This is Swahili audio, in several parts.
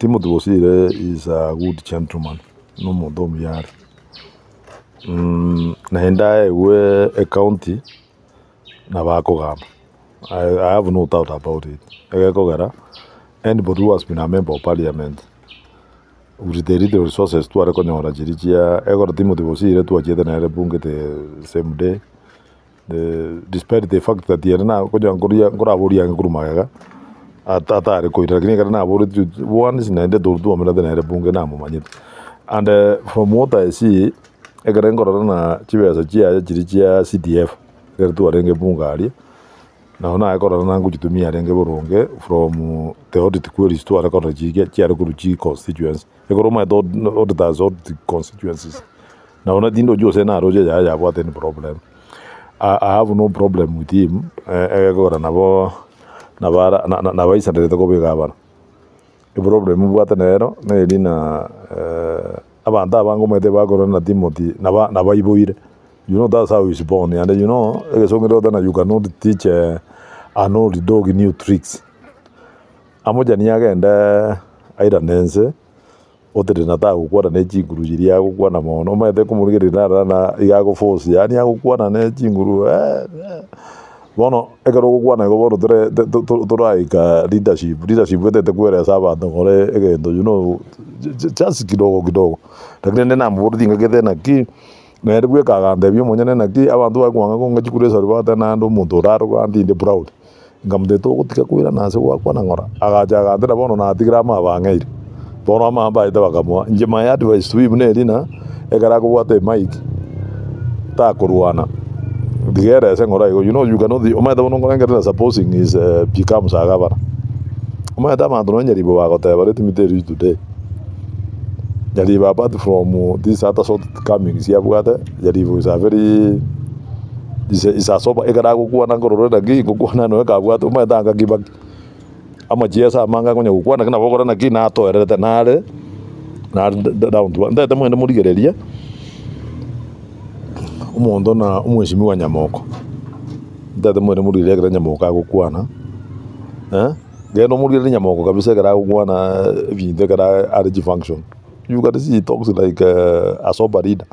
Timothy Bosire is a good gentleman. No more dom yari. Naenda we a county na bako gama. I have no doubt about it. Anybody who has been a member of parliament with the resources to recognize Jirichia, ego Timothy Bosire to a jet and bunge the same day. Despite the fact that the Arena Goraburia and Gurumaga Tata Koita one is needed to do another Bunganamo. And from what I see, a Garangorana Chivas Jirichia CDF, there to Arenge Bungari. Now I got an language to me Arenge Boronge from the audit queries to Arakoraji, get Chiarakuruji constituents. I got my auditors of the constituencies. Now, not in the Josena Roger, I have what any problem. I have no problem with him. I got another Navais and the Gobe. The problem with an error, Nedina Abanda Bango Medevago and Timothy Navaiboid. You know, that's how he's born. And you know, you cannot teach an old dog new tricks. Amojaniaga and Ida Nense. Ote nata kukua na chinguru jiri ya kukua na mono maete kumurigiri na igago force yani ya kukua na chinguru bono ekero kukua na gobo tore ka leadership wete te kwere saba ngore egendo you know just kidogo lakini na mbodi ngagete na ki na erwe ka gande byo monyane na ki abantu bakwanga ko ngachikure soribata na ndo muntu raro kwa ndinde proud ngamde to kutika kwira na se kwa na ngora agaja gande bono na tigrama bangeire bono mamba ita bakamwa nje my advice to him nerina egara ko wate mic ta kuruana digere sengora you know you cannot the omada bono ngora supposing is becomes a governor omada mandro nyari bo bagote bare timite today jadi apart from this other sort coming is yabuata jadi is a very is a soba egara ko kuana ngoro dagi ko kuana no ka buata omada ngakibak ama jesa manga kwenye kukwana kina bokora na kina ato erete nare na down to ndete mwende murigereria umundo na umweshimi wa Nyamoko ndete mwende murigereria Nyamoko akukwana geno murigereria Nyamoko kabisa kara kukwana vinde kara RG function you got to see it talks like a sober leader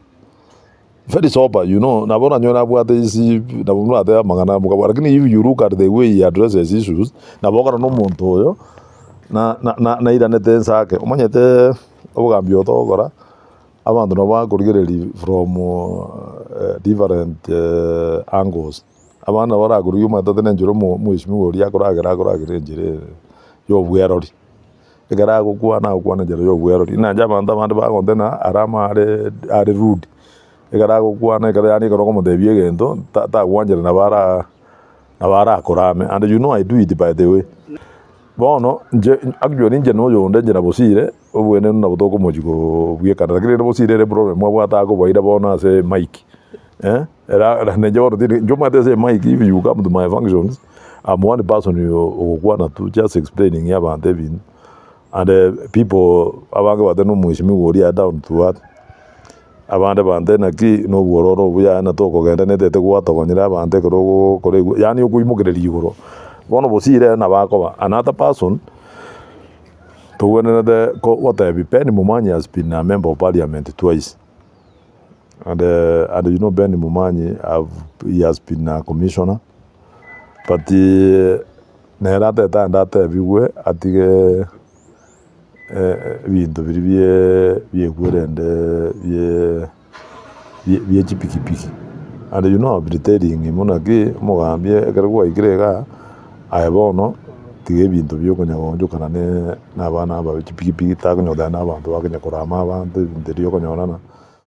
very sober, you know. Nabona nyona bwate isi nabona ate mangana mukabara kini if you look at the way he addresses issues nabokara no muntu oyo na iranete nsake umanyete obugambio togora abantu no bakurigereri from different angles abana baraguru yuma tatene njuro muishimi ori akoragera njire yo bwerori egara gukwa na njiro yo bwerori na jabanda bandi bagondena arama are rude egara gukwana egara yani garo como debie gendo ta wanjera na bara korame and you know I do it by the way bono nje actually nje no yo ndenge na Bosire obwene na butoko mojigo bwie kana kire Bosire re problem mwa ta ko boida bona se Mike era nje woro dire jo mate se Mike if you come to my functions I'm one person you okwana to just explaining ya ba David and people abanga badeno mushimi wori down to what abande bande na ki no wororo buya na to ko genda ne tete kwa to nyira bande ko kore yani okuimugireri iguro bono Bosire na bako another person to when the what have Benny Mumanyi has been a member of parliament twice and you know Benny Mumanyi he has been a commissioner but na rata tanda everywhere atige bintu bie kurende bie chipikipiki and you know habilitating monaki mugambie ekerwa ikirega ayebono tige bintu byo konyagonjo kana ne nabana ba chipikipiki tagonyo dana abantu bakenya kurama abantu ndiriyo konyorana